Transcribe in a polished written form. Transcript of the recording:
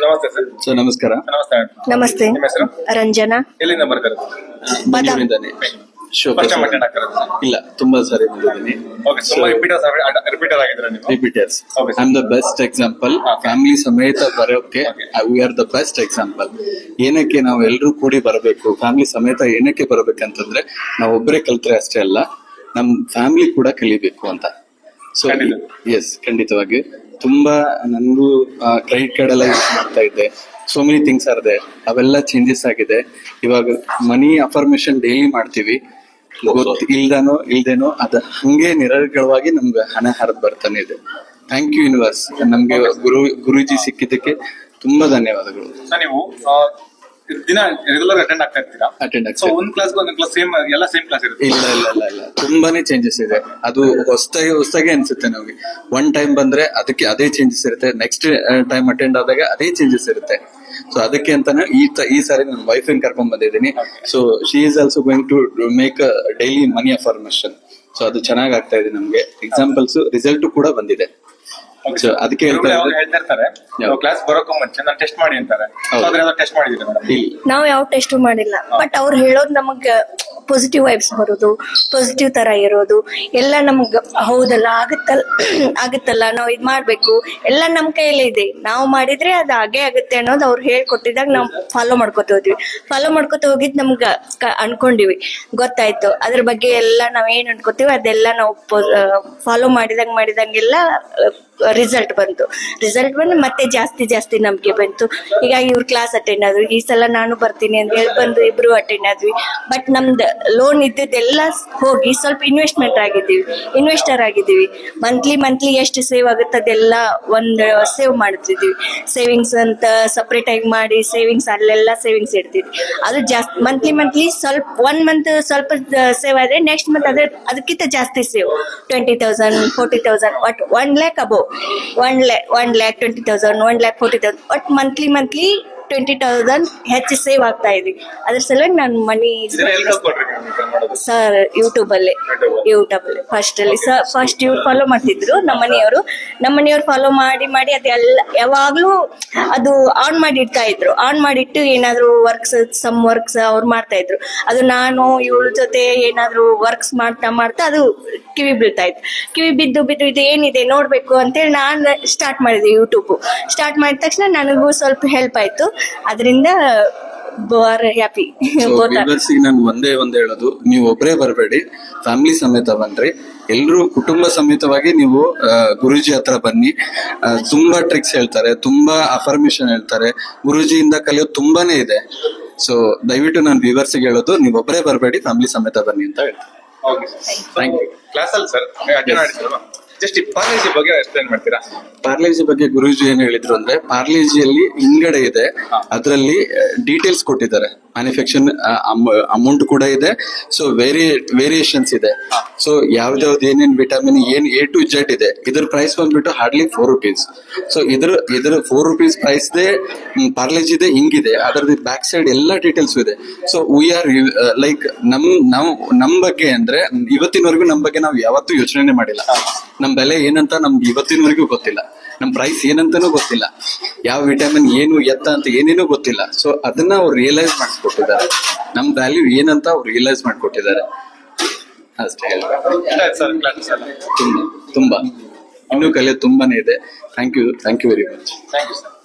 ನಮಸ್ತೆ sir. Sir ನಮಸ್ಕಾರ. ನಮಸ್ತೆ. ನಮಸ್ತೆ. ನಿಮ್ಮ ಹೆಸರು? ರಂಜನಾ. ಎಲ್ಲಿಂದ ಬರ್ತಾರೆ? ಬೆಂಗಳೂರಿಂದಾನೆ. ಇಲ್ಲ, ತುಂಬಾ ಸಾರಿ ಬಂದಿದ್ದೀನಿ. ರಿಪೀಟರ್ ಆಗಿದ್ರೆ repeaters. I am the best example. Family ಸಮೇತ ಬರೋಕೆ we are the best example. ಏನಕ್ಕೆ ನಾವು ಎಲ್ಲರೂ ಕೂಡಿ ಬರಬೇಕು, ಫ್ಯಾಮಿಲಿ ಸಮೇತ ಏನಕ್ಕೆ ಬರ್ಬೇಕಂತಂದ್ರೆ ನಾವು ಒಬ್ಬರೇ ಕಲ್ತ್ರೆ ಅಷ್ಟೇ ಅಲ್ಲ, ನಮ್ ಫ್ಯಾಮಿಲಿ ಕೂಡ ಕಲಿಬೇಕು ಅಂತ. ಸೊ ಎಸ್, ಖಂಡಿತವಾಗಿ ತುಂಬಾ ನನ್ಗೂ ಕ್ರೆಡಿಟ್ ಕಾರ್ಡ್ ಎಲ್ಲ ಯೂಸ್ ಮಾಡ್ತಾ ಇದ್ದೆ. So many things are they, ಅವೆಲ್ಲ ಚೇಂಜಸ್ ಆಗಿದೆ. ಇವಾಗ ಮನಿ ಅಫರ್ಮೇಶನ್ ಡೈಲಿ ಮಾಡ್ತೀವಿ, ಇಲ್ದೇನೋ ಅದ ಹಂಗೆ ನಿರರ್ಗಳವಾಗಿ ನಮ್ಗೆ ಹಣ ಹರಿದು ಬರ್ತಾನೆ ಇದೆ. ಥ್ಯಾಂಕ್ ಯು ಯೂನಿವರ್ಸ್, ನಮ್ಗೆ ಗುರುಜಿ ಸಿಕ್ಕಿದ್ದಕ್ಕೆ ತುಂಬಾ ಧನ್ಯವಾದಗಳು. ನೀವು ದಿನ ರೆಗ್ಯುಲರ್ ಅಟೆಂಡ್ ಆಗ್ತಾ ಇರ್ತೀರಾ? ಅಟೆಂಡ್ ಆಗ್ತಾ ಒಂದ್ ಕ್ಲಾಸ್ ಸೇಮ್ ಎಲ್ಲ ಸೇಮ್ ಕ್ಲಾಸ್ ಇರುತ್ತೆ? ಇಲ್ಲ, ತುಂಬಾನೇ ಚೇಂಜಸ್ ಇದೆ. ಅದು ಹೊಸದಾಗಿ ಅನ್ಸುತ್ತೆ ನಮಗೆ. ಒನ್ ಟೈಮ್ ಬಂದ್ರೆ ಅದಕ್ಕೆ ಅದೇ ಚೇಂಜಸ್ ಇರುತ್ತೆ, ನೆಕ್ಸ್ಟ್ ಟೈಮ್ ಅಟೆಂಡ್ ಆದಾಗ ಅದೇ ಚೇಂಜಸ್ ಇರುತ್ತೆ. ಸೊ ಅದಕ್ಕೆ ಅಂತಾನೆ ಈ ಸಾರಿ ನನ್ನ ವೈಫ್ ಕರ್ಕೊಂಡ್ ಬಂದಿದ್ದೀನಿ. So she is also going to make daily money affirmation. So ಅದು ಚೆನ್ನಾಗ್ ಆಗ್ತಾ ಇದೆ ನಮ್ಗೆ. ಎಕ್ಸಾಂಪಲ್ಸ್ ರಿಸಲ್ಟ್ ಕೂಡ ಬಂದಿದೆ. ಅದಕ್ಕೆ ಹೇಳ್ತಿರ್ತಾರೆ ಕ್ಲಾಸ್ ಬರೋಕ್ ಮುಂಚೆ ನಾನು ಟೆಸ್ಟ್ ಮಾಡಿ ಅಂತಾರೆ. ಟೆಸ್ಟ್ ಮಾಡಿದೀನಿ? ನಾವು ಯಾವ ಟೆಸ್ಟ್ ಮಾಡಿಲ್ಲ, ಬಟ್ ಅವ್ರು ಹೇಳೋದು ನಮಗ್ ಪಾಸಿಟಿವ್ ವೈಬ್ಸ್ ಬರೋದು, ಪಾಸಿಟಿವ್ ತರ ಇರೋದು ಎಲ್ಲ ನಮ್ಗ್ ಹೌದಲ್ಲ, ಆಗುತ್ತಲ್ಲ, ನಾವು ಇದ್ ಮಾಡ್ಬೇಕು, ಎಲ್ಲ ನಮ್ ಕೈಯಲ್ಲೇ ಇದೆ. ನಾವು ಮಾಡಿದ್ರೆ ಅದು ಹಾಗೆ ಆಗುತ್ತೆ ಅನ್ನೋದು ಅವ್ರು ಹೇಳ್ಕೊಟ್ಟಿದಾಗ ನಾವು ಫಾಲೋ ಮಾಡ್ಕೊತ ಹೋದ್ವಿ. ಫಾಲೋ ಮಾಡ್ಕೊತ ಹೋಗಿದ್ ನಮ್ಗ ಅನ್ಕೊಂಡಿವಿ, ಗೊತ್ತಾಯ್ತು. ಅದ್ರ ಬಗ್ಗೆ ಎಲ್ಲ ನಾವ್ ಏನ್ ಅನ್ಕೋತೀವಿ ಅದೆಲ್ಲ ನಾವು ಫಾಲೋ ಮಾಡಿದಂಗೆಲ್ಲ ರಿಸಲ್ಟ್ ಬಂತು ಮತ್ತೆ ಜಾಸ್ತಿ ನಂಬಿಕೆ ಬಂತು. ಹೀಗಾಗಿ ಇವ್ರ ಕ್ಲಾಸ್ ಅಟೆಂಡ್ ಆದ್ವಿ. ಈ ಸಲ ನಾನು ಬರ್ತೀನಿ ಅಂತ ಹೇಳಿ ಬಂದು ಇಬ್ರು ಅಟೆಂಡ್ ಆದ್ವಿ. ಬಟ್ ನಮ್ದು ಲೋನ್ ಇದ್ದಿದ್ದೆಲ್ಲ ಹೋಗಿ ಸ್ವಲ್ಪ ಇನ್ವೆಸ್ಟರ್ ಆಗಿದ್ದೀವಿ. ಮಂತ್ಲಿ ಎಷ್ಟು ಸೇವ್ ಆಗುತ್ತೆ ಅದೆಲ್ಲ ಸೇವ್ ಮಾಡ್ತಿದ್ವಿ. ಸೇವಿಂಗ್ಸ್ ಅಂತ ಸಪ್ರೇಟ್ ಆಗಿ ಮಾಡಿ ಸೇವಿಂಗ್ಸ್ ಅಲ್ಲೆಲ್ಲ ಸೇವಿಂಗ್ಸ್ ಇಡ್ತಿದ್ವಿ. ಅದು ಜಾಸ್ತಿ ಮಂತ್ಲಿ ಸ್ವಲ್ಪ 1 ಮಂತ್ ಸ್ವಲ್ಪ ಸೇವ್ ಆದ್ರೆ ನೆಕ್ಸ್ಟ್ ಮಂತ್ ಅದಕ್ಕಿಂತ ಜಾಸ್ತಿ ಸೇವ್ 20,000 40,000 ಒಟ್ 1 lakh above 1 lakh 20,000 1 lakh 40,000 ಒಟ್ ಮಂತ್ಲಿ 20,000 ಹೆಚ್ಚು ಸೇವ್ ಆಗ್ತಾ ಇದ್ವಿ. ಅದ್ರ ಸಲುವಾಗಿ ನಾನು ಮನಿ ಸರ್ ಯೂಟ್ಯೂಬ್ ಅಲ್ಲಿ ಫಸ್ಟ್ ಇವ್ರು ಫಾಲೋ ಮಾಡ್ತಿದ್ರು. ನಮ್ಮ ಮನೆಯವರು ಫಾಲೋ ಮಾಡಿ ಅದೆಲ್ಲ ಯಾವಾಗ್ಲೂ ಅದು ಆನ್ ಮಾಡಿ ಇಡ್ತಾ ಇದ್ರು. ಆನ್ ಮಾಡಿಟ್ಟು ಏನಾದ್ರು ಸಮ್ ವರ್ಕ್ಸ್ ಅವ್ರು ಮಾಡ್ತಾ ಇದ್ರು. ಅದು ನಾನು ಇವಳ ಜೊತೆ ಏನಾದ್ರು ವರ್ಕ್ಸ್ ಮಾಡ್ತಾ ಅದು ಕಿವಿ ಬೀಳ್ತಾ ಇತ್ತು. ಕಿವಿ ಬಿದ್ದು ಇದು ಏನಿದೆ ನೋಡ್ಬೇಕು ಅಂತೇಳಿ ನಾನು ಸ್ಟಾರ್ಟ್ ಮಾಡಿದೆ. ಯೂಟ್ಯೂಬ್ ಸ್ಟಾರ್ಟ್ ಮಾಡಿದ ತಕ್ಷಣ ನನಗೂ ಸ್ವಲ್ಪ ಹೆಲ್ಪ್ ಆಯ್ತು. ಅದರಿಂದ ಹ್ಯಾಪಿ. ನಾನು ಒಂದೇ ಹೇಳೋದು, ನೀವು ಒಬ್ಬರೇ ಬರಬೇಡಿ, ಫ್ಯಾಮಿಲಿ ಸಮೇತ ಬನ್ರಿ. ಎಲ್ರು ಕುಟುಂಬ ಸಮೇತವಾಗಿ ನೀವು ಗುರುಜಿ ಹತ್ರ ಬನ್ನಿ. ತುಂಬಾ ಟ್ರಿಕ್ಸ್ ಹೇಳ್ತಾರೆ, ತುಂಬಾ ಅಫರ್ಮೇಶನ್ ಹೇಳ್ತಾರೆ. ಗುರುಜಿಯಿಂದ ಕಲಿಯೋದು ತುಂಬಾನೇ ಇದೆ. ಸೊ ದಯವಿಟ್ಟು ನಾನು ವ್ಯೂವರ್ಸ್ಗೆ ಹೇಳೋದು, ನೀವು ಒಬ್ಬರೇ ಬರಬೇಡಿ, ಫ್ಯಾಮಿಲಿ ಸಮೇತ ಬನ್ನಿ ಅಂತ ಹೇಳ್ತೀನಿ. Thank you. ಕ್ಲಾಸ್ ಅಲ್ಲಿ ಸರ್ ಜಸ್ಟ್ ಪಾರ್ಲೇಜಿ ಬಗ್ಗೆ ಎಕ್ಸ್ಪ್ಲೈನ್ ಮಾಡ್ತೀರಾ? ಪಾರ್ಲೇಜಿ ಬಗ್ಗೆ ಗುರುಜಿ ಏನ್ ಹೇಳಿದ್ರು ಅಂದ್ರೆ, ಪಾರ್ಲೇಜಿಯಲ್ಲಿ ಹಿಂಗಡೆ ಇದೆ, ಅದರಲ್ಲಿ ಡೀಟೇಲ್ಸ್ ಕೊಟ್ಟಿದ್ದಾರೆ. ಮ್ಯಾನುಫ್ಯಾಕ್ಚರ್ ಅಮೌಂಟ್ ಕೂಡ ಇದೆ. ಸೊ ವೇರಿಯೇಷನ್ಸ್ ಇದೆ. ಸೊ ಯಾವ್ದಾವ್ದು ಏನೇನ್ ವಿಟಮಿನ್ ಏನ್ A to Z ಇದೆ. ಇದ್ರ ಪ್ರೈಸ್ ಬಂದ್ಬಿಟ್ಟು ಹಾರ್ಡ್ಲಿ 4 rupees. ಸೊ ಇದ್ರ 4 rupees ಪ್ರೈಸ್ ದೇ ಪಾರ್ಲೇಜ್ ಇದೆ, ಹಿಂಗಿದೆ. ಅದರದ್ದು ಬ್ಯಾಕ್ ಸೈಡ್ ಎಲ್ಲ ಡೀಟೇಲ್ಸ್ ಇದೆ. ಸೊ ವಿ ಆರ್ ಲೈಕ್ ನಮ್ ಬಗ್ಗೆ ಅಂದ್ರೆ ಇವತ್ತಿನವರೆಗೂ ನಮ್ ಬಗ್ಗೆ ನಾವು ಯಾವತ್ತೂ ಯೋಚನೆ ಮಾಡಿಲ್ಲ. ನಮ್ ಬೆಲೆ ಏನಂತ ನಮ್ಗೆ ಇವತ್ತಿನವರೆಗೂ ಗೊತ್ತಿಲ್ಲ. ನಮ್ ಪ್ರೈಸ್ ಏನಂತಾನೂ ಗೊತ್ತಿಲ್ಲ. ಯಾವ ವಿಟಮಿನ್ ಏನು ಎತ್ತ ಅಂತ ಏನೇನೂ ಗೊತ್ತಿಲ್ಲ. ಸೊ ಅದನ್ನ ಅವ್ರು ರಿಯಲೈಸ್ ಮಾಡಿಕೊಟ್ಟಿದ್ದಾರೆ. ನಮ್ ವ್ಯಾಲ್ಯೂ ಏನಂತ ಅವ್ರು ರಿಯಲೈಸ್ ಮಾಡಿಕೊಟ್ಟಿದ್ದಾರೆ ಅಷ್ಟೇ. ತುಂಬಾ ಇನ್ನೂ ಕಲಿಯೋದು ತುಂಬಾನೇ ಇದೆ. Thank you very much. Thank you sir.